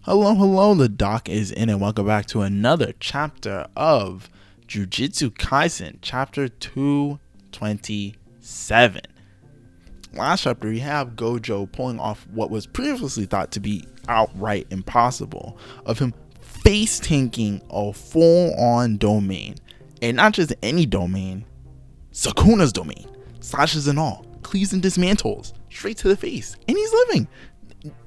Hello, the doc is in and welcome back to another chapter of Jujutsu Kaisen, chapter 227. Last chapter, we have Gojo pulling off what was previously thought to be outright impossible, of him face-tanking a full-on domain, and not just any domain, Sukuna's domain, slashes and all, cleaves and dismantles, straight to the face, and he's living.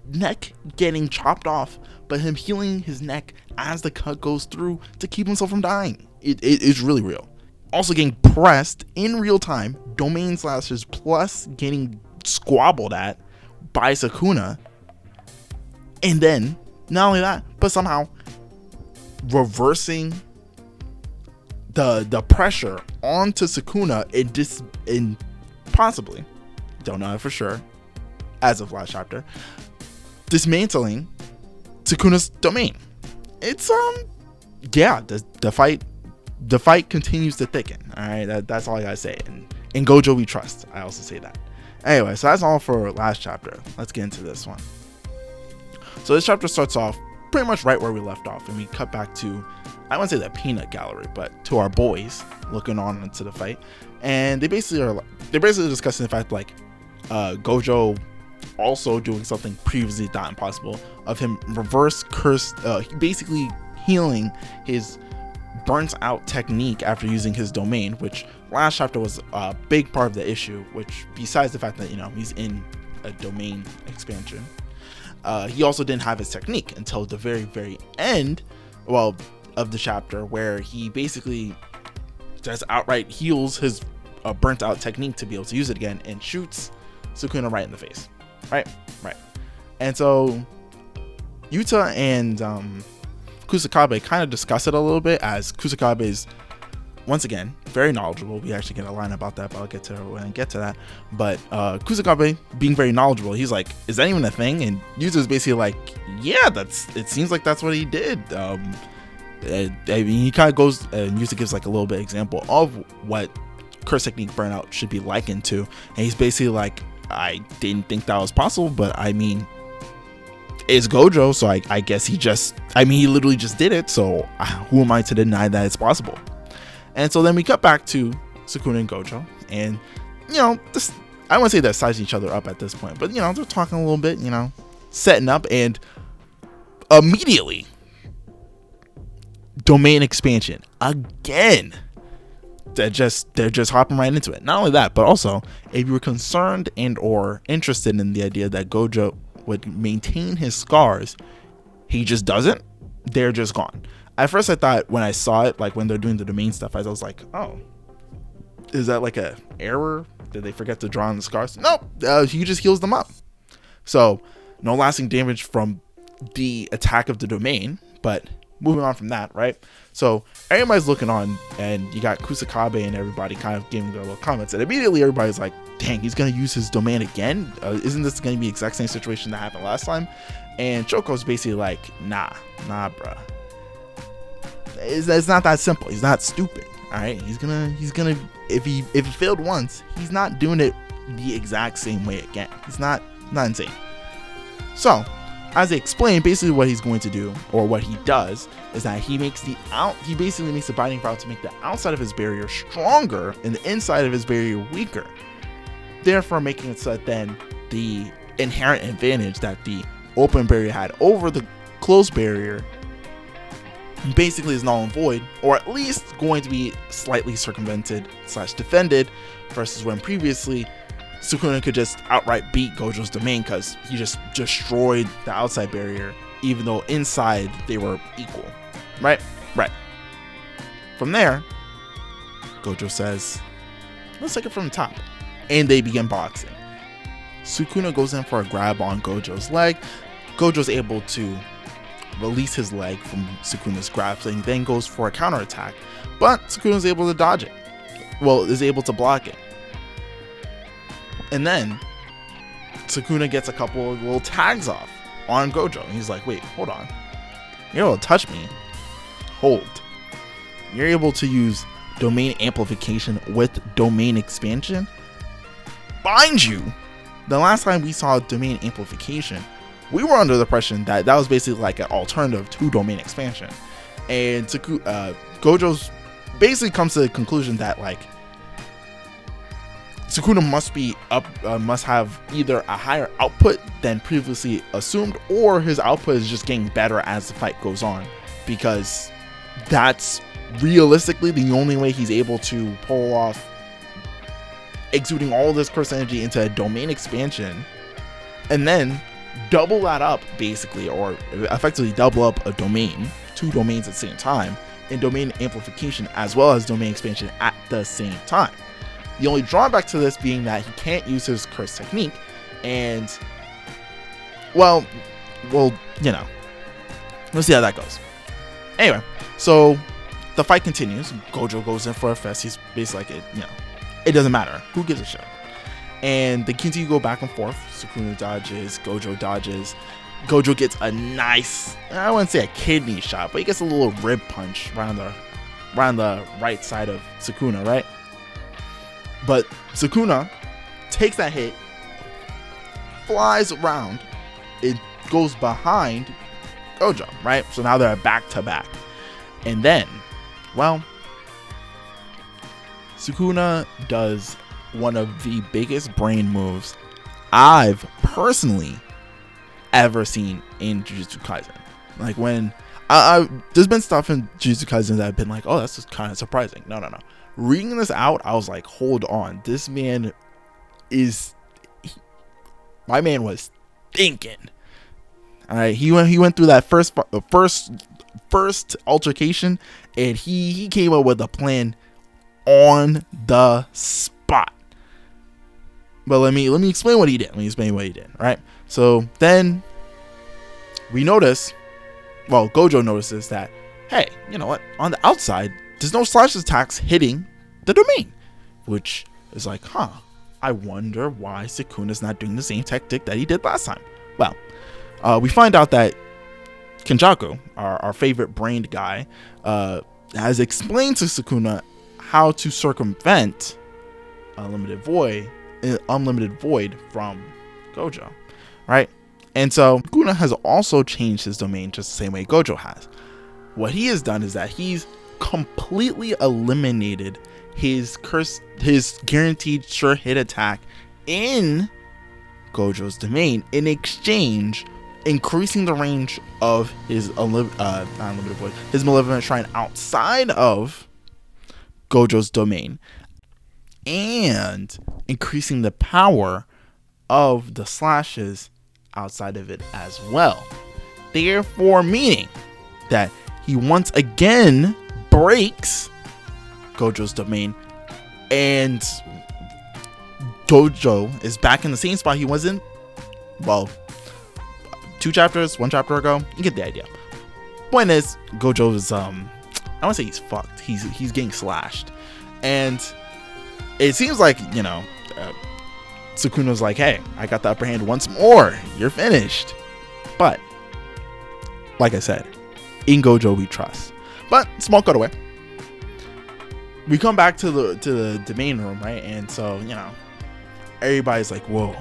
Neck getting chopped off, but him healing his neck as the cut goes through to keep himself from dying. It's really real. Also getting pressed in real time, domain slashes, plus getting squabbled at by Sukuna. And then, not only that, but somehow reversing the pressure onto Sukuna and possibly, don't know for sure, as of last chapter, dismantling Sukuna's domain. It's the fight continues to thicken. All right, that's all I gotta say. And in Gojo we trust. I also say that. Anyway, so that's all for last chapter. Let's get into this one. So this chapter starts off pretty much right where we left off, and we cut back to, I wouldn't say the peanut gallery, but to our boys looking on into the fight, and they're basically discussing the fact Gojo also doing something previously thought impossible, of him reverse curse, basically healing his burnt out technique after using his domain, which last chapter was a big part of the issue, which besides the fact that he's in a domain expansion, he also didn't have his technique until the very end of the chapter, where he basically just outright heals his burnt out technique to be able to use it again and shoots Sukuna right in the face. Right. And so Yuta and Kusakabe kind of discuss it a little bit, as Kusakabe is, once again, very knowledgeable. We actually get a line about that, but I'll get to it when I get to that. But Kusakabe, being very knowledgeable, he's like, is that even a thing? And Yuta is basically like, yeah, it seems like that's what he did. I mean, he kind of goes, and Yuta gives like a little bit example of what curse technique burnout should be likened to. And he's basically like, I didn't think that was possible, but I mean, it's Gojo, so I guess he literally just did it, so who am I to deny that it's possible? And so then we cut back to Sukuna and Gojo, and this, I wouldn't say they're sizing each other up at this point, but they're talking a little bit, setting up, and immediately domain expansion again. They're just hopping right into it. Not only that, but also, if you were concerned and or interested in the idea that Gojo would maintain his scars, he just doesn't. They're just gone. At first I thought, when I saw it, like when they're doing the domain stuff, I was like, oh, is that like a error? Did they forget to draw on the scars? Nope, he just heals them up. So no lasting damage from the attack of the domain, but moving on from that, right? So everybody's looking on, and you got Kusakabe and everybody kind of giving their little comments, and immediately everybody's like, dang, he's gonna use his domain again? Isn't this gonna be the exact same situation that happened last time? And Choko's basically like, nah bruh, it's not that simple. He's not stupid. All right, he's gonna if he failed once, he's not doing it the exact same way again. He's not insane. So as they explain, basically what he's going to do, or what he does, is that he basically makes the binding route to make the outside of his barrier stronger and the inside of his barrier weaker, therefore making it so that then the inherent advantage that the open barrier had over the closed barrier basically is null and void, or at least going to be slightly circumvented / defended, versus when previously Sukuna could just outright beat Gojo's domain because he just destroyed the outside barrier, even though inside they were equal. Right. From there, Gojo says, let's take it from the top. And they begin boxing. Sukuna goes in for a grab on Gojo's leg. Gojo's able to release his leg from Sukuna's grasp and then goes for a counterattack. But Sukuna's able to dodge it. Well, is able to block it. And then Sukuna gets a couple of little tags off on Gojo. And he's like, wait, hold on. You're able to touch me. Hold. You're able to use domain amplification with domain expansion? Mind you, the last time we saw domain amplification we were under the impression that that was basically like an alternative to domain expansion, and Gojo's basically comes to the conclusion that like Sukuna must have either a higher output than previously assumed, or his output is just getting better as the fight goes on, because that's realistically the only way he's able to pull off exuding all this curse energy into a domain expansion, and then double that up basically, or effectively double up a domain, 2 domains at the same time, in domain amplification as well as domain expansion at the same time. The only drawback to this being that he can't use his curse technique, and well, you know, let's see how that goes. Anyway, so the fight continues. Gojo goes in for a fest. He's basically like, it doesn't matter. Who gives a shit? And they continue to go back and forth. Sukuna dodges, Gojo dodges. Gojo gets a nice, I wouldn't say a kidney shot, but he gets a little rib punch around the right side of Sukuna, right? But Sukuna takes that hit, flies around, it goes behind Gojo, right? So now they're back to back. And then, well, Sukuna does one of the biggest brain moves I've personally ever seen in Jujutsu Kaisen. Like, when there's been stuff in Jujutsu Kaisen that I've been like, oh, that's just kind of surprising. No. Reading this out, I was like, hold on, this man my man was thinking. All right, he went through that first altercation, and he came up with a plan on the spot. But let me explain what he did. Right? So then we notice, well, Gojo notices that, hey, you know what? On the outside, there's no slash attacks hitting the domain, which is like, I wonder why Sukuna's not doing the same tactic that he did last time. Well, we find out that Kenjaku, our favorite brained guy, has explained to Sukuna how to circumvent unlimited void from Gojo, right? And so Sukuna has also changed his domain just the same way Gojo has. What he has done is that he's completely eliminated his guaranteed sure hit attack in Gojo's domain, in exchange increasing the range of his his malevolent shrine outside of Gojo's domain, and increasing the power of the slashes outside of it as well. Therefore, meaning that he once again breaks Gojo's domain, and Gojo is back in the same spot he was in, well, 1 chapter ago. You get the idea. Point is, Gojo is I won't say he's fucked. He's getting slashed, and it seems like, Sukuna's like, hey, I got the upper hand once more. You're finished. But like I said, in Gojo we trust. But small cutaway. We come back to the domain room, right? And so, everybody's like, whoa,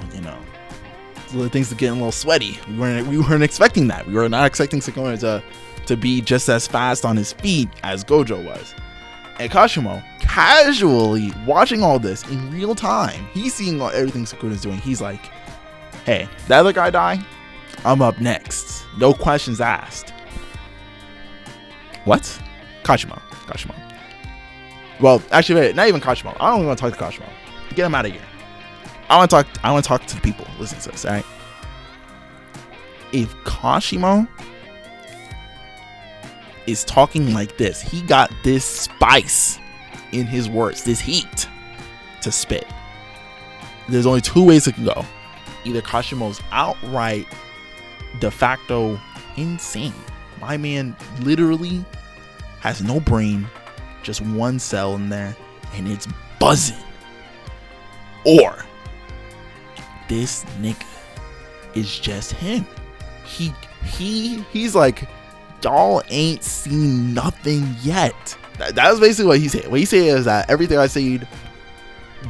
things are getting a little sweaty. We weren't expecting that. We were not expecting Sukuna to be just as fast on his feet as Gojo was. And Kashimo, casually watching all this in real time, he's seeing everything Sukuna's doing. He's like, hey, that other guy die? I'm up next. No questions asked. What? Kashimo. Well, actually, wait, not even Kashimo. I don't even want to talk to Kashimo. Get him out of here. I want to talk to the people. Listen to this, all right? If Kashimo is talking like this, he got this spice in his words, this heat to spit. There's only 2 ways it can go. Either Kashimo's outright de facto insane. My man literally has no brain, just 1 cell in there, and it's buzzing. Or this nigga is just him. He's like, y'all ain't seen nothing yet. That was basically what he said. What he said is that everything I said,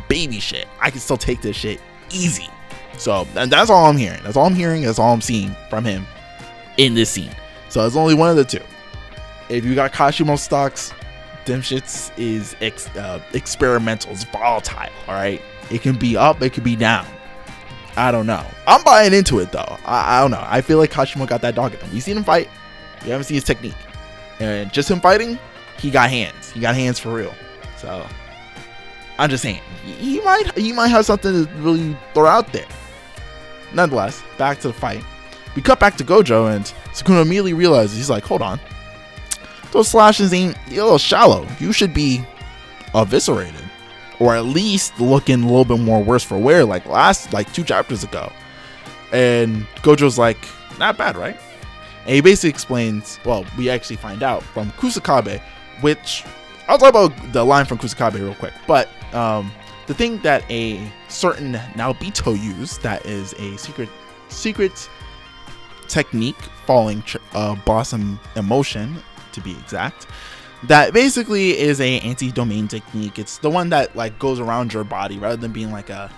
baby shit, I can still take this shit easy. So, and that's all I'm hearing. That's all I'm hearing. That's all I'm seeing from him in this scene. So it's only one of the two. If you got Kashimo stocks, them shits is experimental. It's volatile. All right. It can be up. It can be down. I don't know. I'm buying into it though. I don't know. I feel like Kashimo got that dog in him. We've seen him fight. We haven't seen his technique. And just him fighting, he got hands. He got hands for real. So I'm just saying, he might have something to really throw out there. Nonetheless, back to the fight. We cut back to Gojo, and Sukuna immediately realizes, he's like, hold on. Those slashes ain't a little shallow. You should be eviscerated. Or at least looking a little bit more worse for wear like 2 chapters ago. And Gojo's like, not bad, right? And he basically explains, well, we actually find out from Kusakabe, which I'll talk about the line from Kusakabe real quick. But the thing that a certain Naobito used, that is a secret technique, falling blossom emotion to be exact, that basically is a anti-domain technique. It's the one that like goes around your body rather than being like a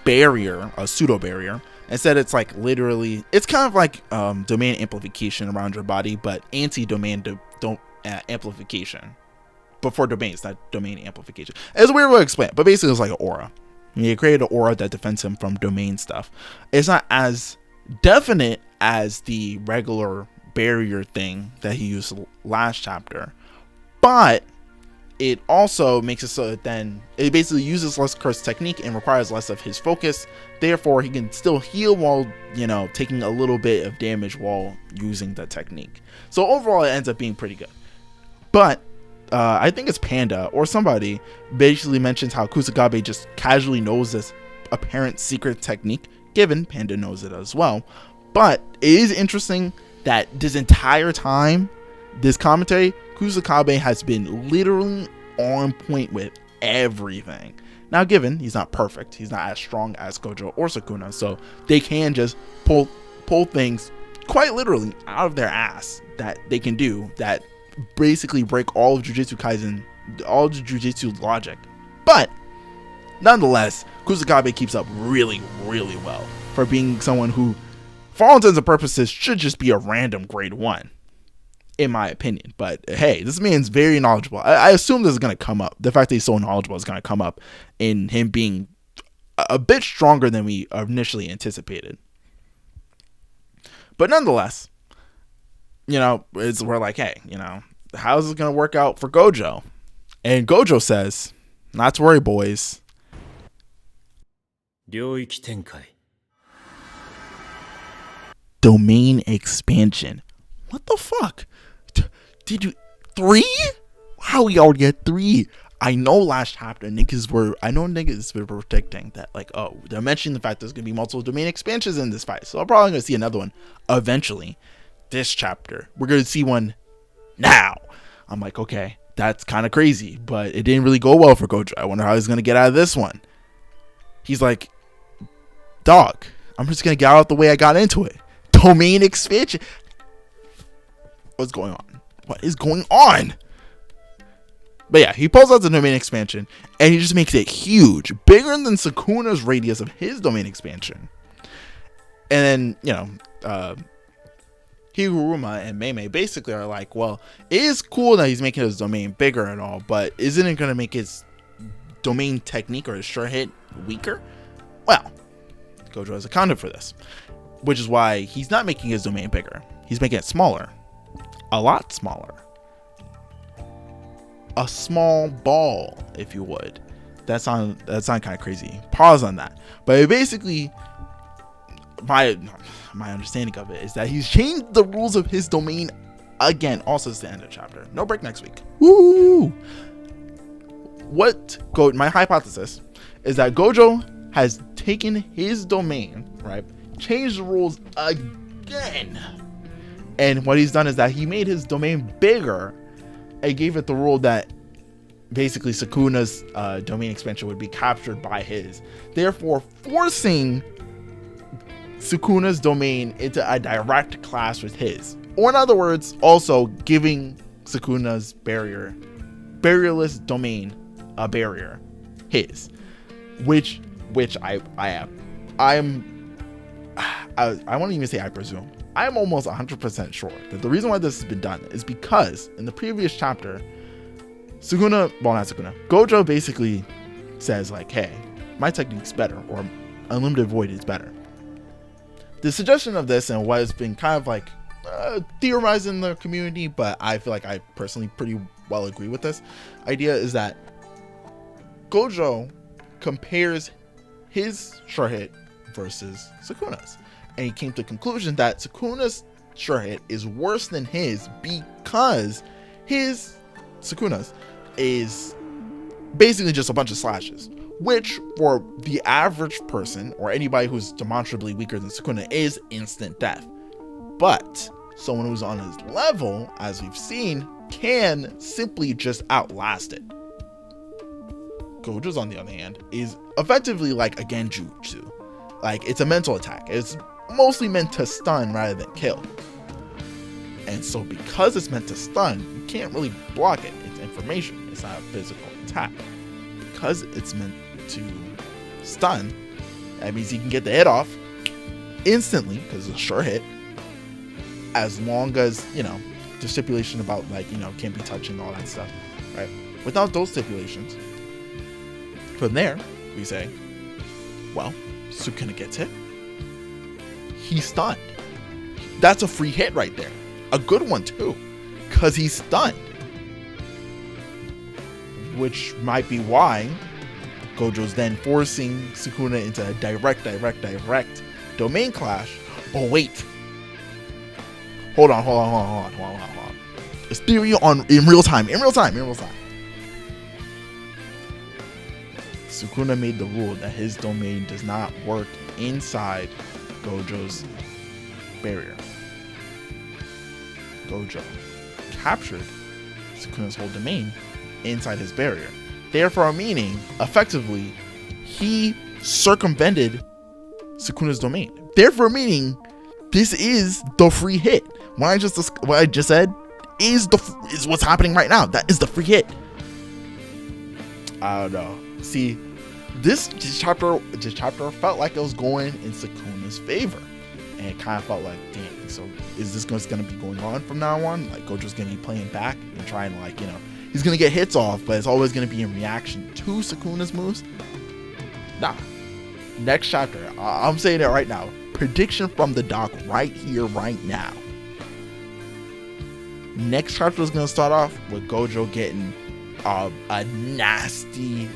barrier, a pseudo barrier. Instead, it's like literally, it's kind of like domain amplification around your body, but anti-domain amplification. But for domains, not domain amplification. It's a weird way to explain it, but basically it's like an aura. You create an aura that defends him from domain stuff. It's not as definite as the regular barrier thing that he used last chapter, but it also makes it so that then it basically uses less curse technique and requires less of his focus. Therefore, he can still heal while, taking a little bit of damage while using the technique. So overall, it ends up being pretty good. But I think it's Panda or somebody basically mentions how Kusakabe just casually knows this apparent secret technique, given Panda knows it as well. But it is interesting that this entire time, this commentary, Kusakabe has been literally on point with everything. Now, given he's not perfect, he's not as strong as Gojo or Sukuna, so they can just pull things quite literally out of their ass that they can do that basically break all of Jujutsu Kaisen, all of the Jujutsu logic. But nonetheless, Kusakabe keeps up really, really well for being someone who, for all intents and purposes, should just be a random grade 1, in my opinion. But hey, this man's very knowledgeable. I assume this is going to come up. The fact that he's so knowledgeable is going to come up in him being a bit stronger than we initially anticipated. But nonetheless, we're like, hey, how's this going to work out for Gojo? And Gojo says, not to worry, boys. Domain expansion. What the fuck? Did you 3? How we already had 3? I know last chapter niggas were predicting that, like, oh, they're mentioning the fact there's gonna be multiple domain expansions in this fight, so I'm probably gonna see another one eventually. This chapter, we're gonna see one now. I'm like, okay, that's kind of crazy, but it didn't really go well for Gojo. I wonder how he's gonna get out of this one. He's like, dog, I'm just gonna get out the way I got into it. Domain expansion. What's going on? What is going on? But yeah, he pulls out the domain expansion and he just makes it huge, bigger than Sukuna's radius of his domain expansion. And then, Higuruma and Meimei basically are like, well, it is cool that he's making his domain bigger and all, but isn't it going to make his domain technique or his sure hit weaker? Well, Gojo has accounted for this, which is why he's not making his domain bigger. He's making it smaller. A lot smaller. A small ball, if you would. That sound kind of crazy. Pause on that. But it basically, my understanding of it is that he's changed the rules of his domain again. Also, it's the end of the chapter. No break next week. Woo! My hypothesis is that Gojo has taken his domain, right? Changed the rules again. And what he's done is that he made his domain bigger and gave it the rule that basically Sukuna's domain expansion would be captured by his, therefore forcing Sukuna's domain into a direct clash with his. Or in other words, also giving Sukuna's barrierless domain a barrier, his, which I I won't even say I presume. I'm almost 100% sure that the reason why this has been done is because in the previous chapter, Gojo basically says like, hey, my technique's better, or Unlimited Void is better. The suggestion of this, and what has been kind of like theorized in the community, but I feel like I personally pretty well agree with this idea, is that Gojo compares his sure hit versus Sukuna's, and he came to the conclusion that Sukuna's sure hit is worse than his because Sukuna's is basically just a bunch of slashes, which for the average person or anybody who's demonstrably weaker than Sukuna is instant death. But someone who's on his level, as we've seen, can simply just outlast it. Gojo's, on the other hand, is effectively like a genjutsu. Like, it's a mental attack. It's mostly meant to stun rather than kill. And so because it's meant to stun, you can't really block it. It's information. It's not a physical attack. Because it's meant to stun, that means you can get the hit off instantly, because it's a sure hit, as long as, the stipulation about, like, can't be touching, all that stuff, right? Without those stipulations, from there, we say, well, Sukuna gets hit. He's stunned. That's a free hit right there. A good one, too, because he's stunned. Which might be why Gojo's then forcing Sukuna into a direct domain clash. Oh, wait. Hold on. It's theory in real time. Sukuna made the rule that his domain does not work inside Gojo's barrier. Gojo captured Sukuna's whole domain inside his barrier. Therefore, meaning, effectively, he circumvented Sukuna's domain. Therefore, meaning, this is the free hit. What I just said is what's happening right now. That is the free hit. I don't know. See, this chapter felt like it was going in Sukuna's favor, and it kind of felt like, damn. So is this going to be going on from now on? Like, Gojo's going to be playing back and trying to, like, he's going to get hits off, but it's always going to be in reaction to Sukuna's moves. Nah. Next chapter, I'm saying it right now. Prediction from the doc right here, right now. Next chapter is going to start off with Gojo getting a nasty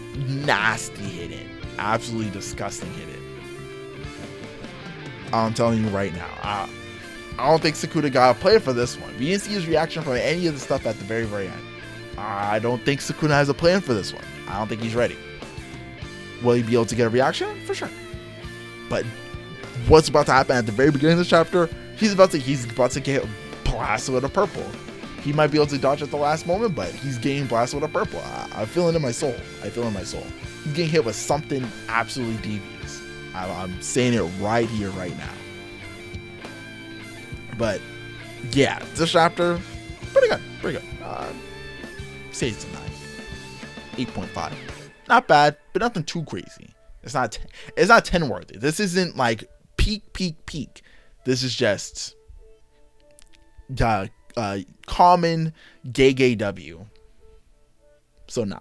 hit in. Absolutely disgusting hit in. I'm telling you right now. I don't think Sukuna got a play for this one. We didn't see his reaction from any of the stuff at the very, very end. I don't think Sukuna has a plan for this one. I don't think he's ready. Will he be able to get a reaction? For sure. But what's about to happen at the very beginning of the chapter? He's about to get blasted with a purple. He might be able to dodge at the last moment, but he's getting blasted with a purple. I feel it in my soul. He's getting hit with something absolutely devious. I'm saying it right here, right now. But yeah, this chapter, pretty good. Say it's a 9. 8.5. Not bad, but nothing too crazy. It's not 10 worthy. This isn't like peak. This is just common gay W. So 9.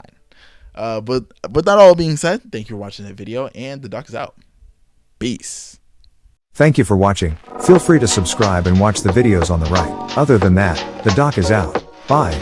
But with that all being said, thank you for watching the video, and the doc is out. Peace. Thank you for watching. Feel free to subscribe and watch the videos on the right. Other than that, the doc is out. Bye.